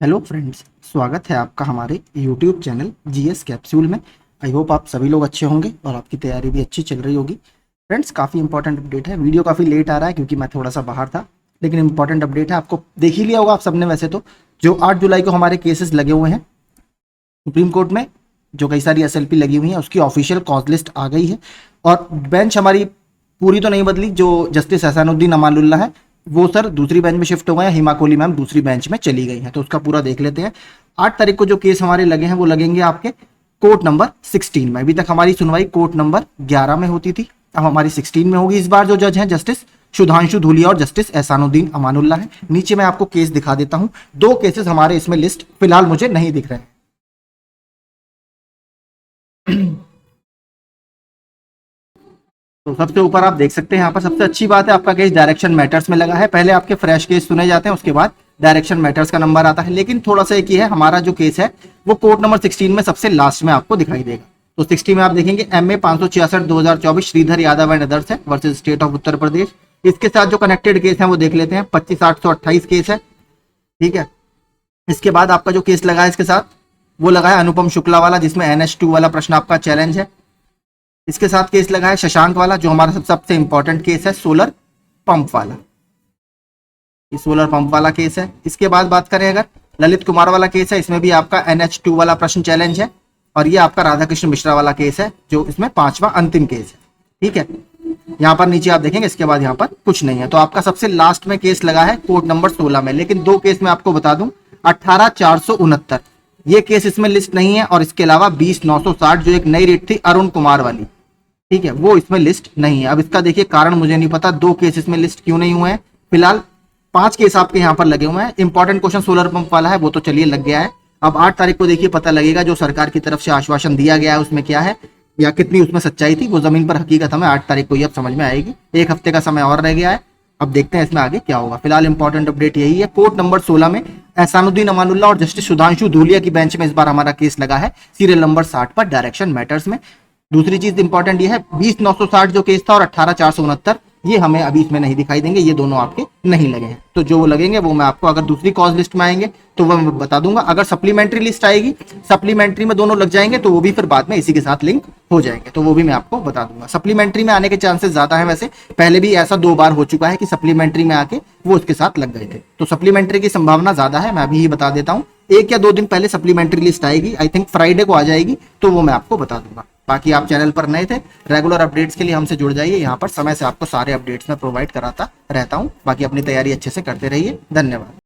Hello friends, स्वागत है आपका हमारे यूट्यूब चैनल जीएस कैप्सूल में। आई होप आप सभी लोग अच्छे होंगे और आपकी तैयारी भी अच्छी चल रही होगी। फ्रेंड्स, काफ़ी इंपॉर्टेंट अपडेट है। वीडियो काफ़ी लेट आ रहा है क्योंकि मैं थोड़ा सा बाहर था, लेकिन इंपॉर्टेंट अपडेट है। आपको देख ही लिया होगा आप सबने वैसे तो। जो 8 जुलाई को हमारे केसेस लगे हुए हैं सुप्रीम कोर्ट में, जो कई सारी एसएलपी लगी हुई हैं, उसकी ऑफिशियल कॉज लिस्ट आ गई है। और बेंच हमारी पूरी तो नहीं बदली। जो जस्टिस एहसानुद्दीन अमानुल्लाह है वो सर दूसरी बेंच में शिफ्ट हो गए हैं, हिमा कोहली मैम दूसरी बेंच में चली गई हैं। तो उसका पूरा देख लेते हैं। 8 तारीख को जो केस हमारे लगे हैं वो लगेंगे आपके कोर्ट नंबर 16 में। अभी तक हमारी सुनवाई कोर्ट नंबर 11 में होती थी, अब हमारी 16 में होगी। इस बार जो जज हैं जस्टिस सुधांशु धूलिया और जस्टिस एहसानुद्दीन अमानुल्लाह है। नीचे मैं आपको केस दिखा देता हूं। 2 केसेस हमारे इसमें लिस्ट फिलहाल मुझे नहीं दिख रहे हैं। तो सबसे ऊपर आप देख सकते हैं, यहाँ पर सबसे अच्छी बात है आपका केस डायरेक्शन मैटर्स में लगा है। पहले आपके फ्रेश केस सुने जाते हैं, उसके बाद डायरेक्शन मैटर्स का नंबर आता है। लेकिन थोड़ा सा एक ही है, हमारा जो केस है वो कोर्ट नंबर 16 में सबसे लास्ट में आपको दिखाई देगा। तो 60 में आप देखेंगे MA 566/2024 Shridhar Yadav and others है versus state of Uttar Pradesh. इसके साथ जो कनेक्टेड केस है वो देख लेते हैं। 25/828 केस है, ठीक है। इसके बाद आपका जो केस लगा है इसके साथ वो लगा है अनुपम शुक्ला वाला, जिसमें NH2 वाला प्रश्न आपका चैलेंज है। इसके साथ केस लगा है शशांक वाला, जो हमारा सबसे इंपॉर्टेंट केस है, सोलर पंप वाला। ये सोलर पंप वाला केस है। इसके बाद बात करें अगर ललित कुमार वाला केस है, इसमें भी आपका NH2 वाला प्रश्न चैलेंज है। और ये आपका राधा कृष्ण मिश्रा वाला केस है, जो इसमें 5वां अंतिम केस है, ठीक है। यहाँ पर नीचे आप देखेंगे, इसके बाद यहाँ पर कुछ नहीं है। तो आपका सबसे लास्ट में केस लगा है कोर्ट नंबर 16 में। लेकिन 2 केस में आपको बता दूं, 18,469 ये केस इसमें लिस्ट नहीं है। और इसके अलावा 20,960 जो एक नई रेट थी अरुण कुमार वाली, ठीक है, वो इसमें लिस्ट नहीं है। अब इसका देखिए कारण मुझे नहीं पता, 2 केस इसमें लिस्ट क्यों नहीं हुए हैं। फिलहाल 5 केस आपके यहाँ पर लगे हुए हैं। इंपॉर्टेंट क्वेश्चन सोलर पंप वाला है, वो तो चलिए लग गया है। अब 8 तारीख को देखिए पता लगेगा जो सरकार की तरफ से आश्वासन दिया गया है उसमें क्या है या कितनी उसमें सच्चाई थी। वो जमीन पर हकीकत हमें 8 तारीख को ही अब समझ में आएगी। 1 हफ्ते का समय और रह गया है, अब देखते हैं इसमें आगे क्या होगा। फिलहाल इंपॉर्टेंट अपडेट यही है, कोर्ट नंबर 16 में एहसानुद्दीन अमानुल्लाह और जस्टिस सुधांशु धूलिया की बेंच में इस बार हमारा केस लगा है, सीरियल नंबर 60 पर डायरेक्शन मैटर्स में। दूसरी चीज इंपॉर्टेंट ये है, 20,960 जो केस था और 18,469 ये हमें अभी इसमें नहीं दिखाई देंगे। ये दोनों आपके नहीं लगे हैं। तो जो वो लगेंगे वो मैं आपको अगर दूसरी कॉज लिस्ट में आएंगे तो वो मैं बता दूंगा। अगर सप्लीमेंट्री लिस्ट आएगी, सप्लीमेंट्री में दोनों लग जाएंगे तो वो भी फिर बाद में इसी के साथ लिंक हो जाएंगे, तो वो भी मैं आपको बता दूंगा। सप्लीमेंट्री में आने के चांसेस ज्यादा है। वैसे पहले भी ऐसा 2 बार हो चुका है कि सप्लीमेंट्री में आके वो उसके साथ लग गए थे। तो सप्लीमेंट्री की संभावना ज्यादा है, मैं अभी ही बता देता हूँ। 1 या 2 दिन पहले सप्लीमेंट्री लिस्ट आएगी, आई थिंक फ्राइडे को आ जाएगी, तो वो मैं आपको बता दूंगा। बाकी आप चैनल पर नए थे, रेगुलर अपडेट्स के लिए हमसे जुड़ जाइए। यहाँ पर समय से आपको सारे अपडेट्स में प्रोवाइड कराता रहता हूँ। बाकी अपनी तैयारी अच्छे से करते रहिए। धन्यवाद।